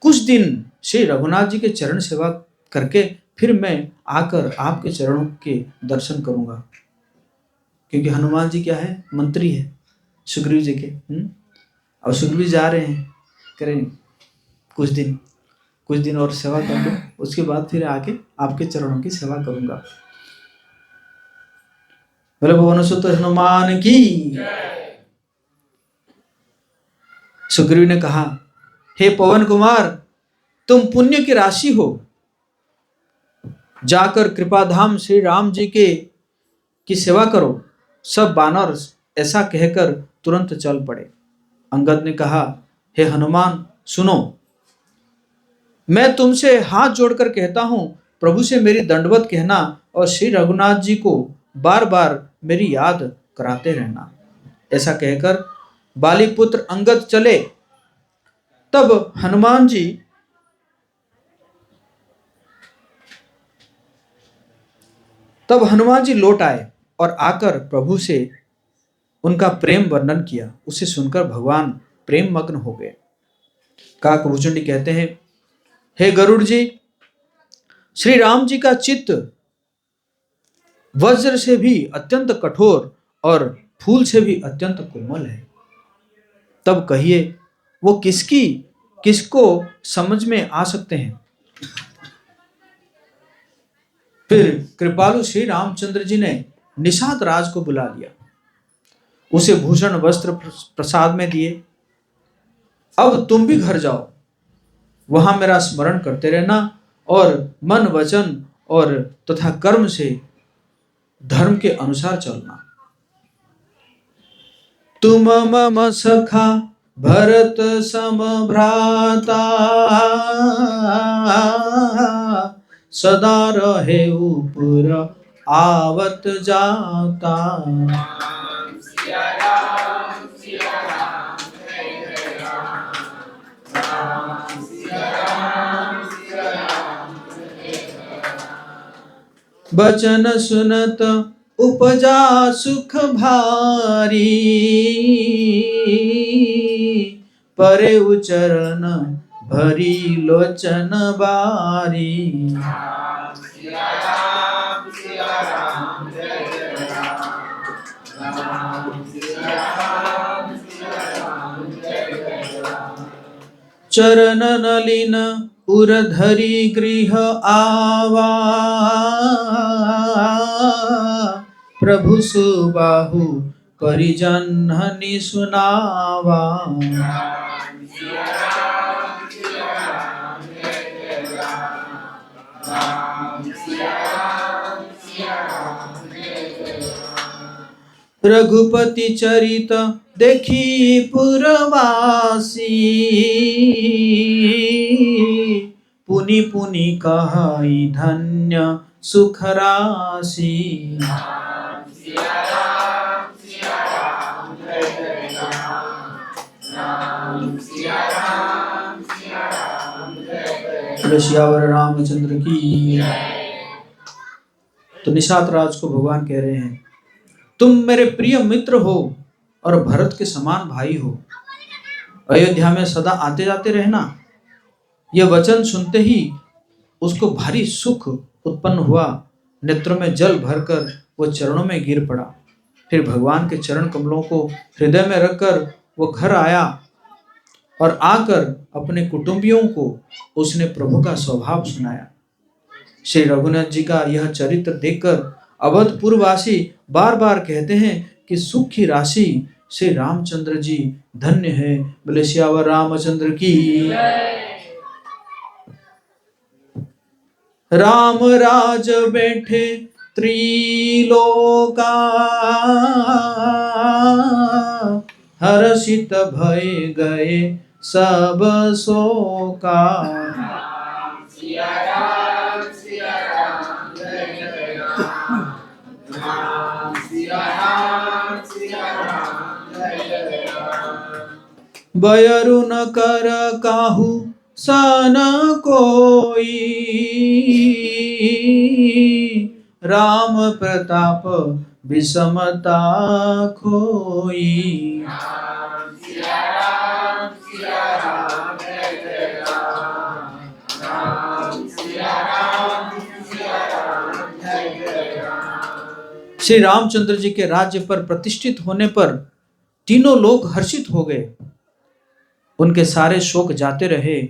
कुछ दिन श्री रघुनाथ जी के चरण सेवा करके फिर मैं आकर आपके चरणों के दर्शन करूंगा। क्योंकि हनुमान जी क्या है, मंत्री है सुग्रीव जी के। अब सुग्रीव जा रहे हैं, करें कुछ दिन और सेवा कर लो, उसके बाद फिर आके आपके चरणों की सेवा करूंगा। बोले भुवन सुत हनुमान की। सुग्रीव ने कहा, हे पवन कुमार, तुम पुण्य की राशि हो, जाकर कृपाधाम श्री राम जी की सेवा करो। सब बानर ऐसा कहकर तुरंत चल पड़े। अंगद ने कहा, हे हनुमान सुनो, मैं तुमसे हाथ जोड़कर कहता हूं, प्रभु से मेरी दंडवत कहना और श्री रघुनाथ जी को बार बार मेरी याद कराते रहना। ऐसा कहकर बाली पुत्र अंगद चले। तब हनुमान जी लौट आए और आकर प्रभु से उनका प्रेम वर्णन किया। उसे सुनकर भगवान प्रेम मग्न हो गए। काकभूषुंडी कहते हैं, हे गरुड़ जी, श्री राम जी का चित्त वज्र से भी अत्यंत कठोर और फूल से भी अत्यंत कोमल है। तब कहिए वो किसको समझ में आ सकते हैं। फिर कृपालु श्री रामचंद्र जी ने निषाद राज को बुला लिया, उसे भूषण वस्त्र प्रसाद में दिए। अब तुम भी घर जाओ, वहां मेरा स्मरण करते रहना और मन वचन और तथा कर्म से धर्म के अनुसार चलना। तुम मम सखा भरत सम भ्राता, सदा रहे ऊपर आवत जाता। बचन सुनत उपजा सुख भारी, परे उचरण भरी लोचन बारी। चरण नलिन उरधरी गृह आवा, प्रभु सुबाहु परिजन्हनि सुनावा। रघुपति चरित देखी पुरवासी, पुनि पुनि कहाई धन्य सुख राशि। सियावर रामचंद्र की। तो निषाद राज को भगवान कह रहे हैं, तुम मेरे प्रिय मित्र हो और भरत के समान भाई हो, अयोध्या में सदा आते जाते रहना। यह वचन सुनते ही उसको भारी सुख उत्पन्न हुआ, नेत्रों में जल भरकर वो चरणों में गिर पड़ा। फिर भगवान के चरण कमलों को हृदय में रखकर वो घर आया और आकर अपने कुटुंबियों को उसने प्रभु का स्वभाव सुनाया। श्री रघुनाथ जी का यह चरित्र देखकर अवधपुरवासी बार बार कहते हैं कि सुख की राशि श्री रामचंद्र जी धन्य है। बोले सियावर रामचंद्र की। राम राज बैठे त्रिलोका, हर्षित भय गए सब शोका। बयरु न कर काहू सन कोई, राम प्रताप विषमता खोई। श्री रामचंद्र जी के राज्य पर प्रतिष्ठित होने पर तीनों लोग हर्षित हो गए। उनके सारे शोक जाते रहे,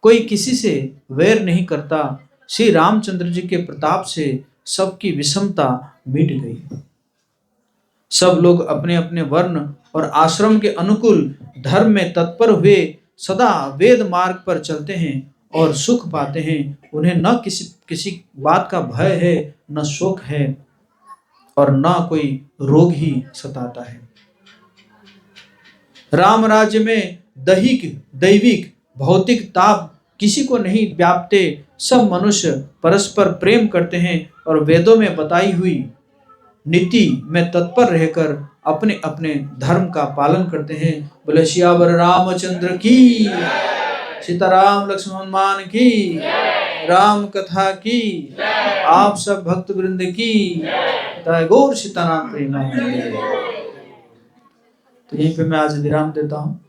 कोई किसी से वैर नहीं करता। श्री रामचंद्र जी के प्रताप से सबकी विषमता मिट गई। सब लोग अपने अपने वर्ण और आश्रम के अनुकूल धर्म में तत्पर हुए सदा वेद मार्ग पर चलते हैं और सुख पाते हैं। उन्हें न किसी बात का भय है, न शोक है और न कोई रोग ही सताता है। राम राज्य में दैविक भौतिक ताप किसी को नहीं व्यापते। सब मनुष्य परस्पर प्रेम करते हैं और वेदों में बताई हुई नीति में तत्पर रहकर अपने अपने धर्म का पालन करते हैं। बोले सियावर रामचंद्र की। सीताराम लक्ष्मण हनुमान की। राम कथा की। आप सब भक्त वृंद की। गौर सीताराम प्रेमानंद। तो यहीं पे मैं आज विराम देता हूँ।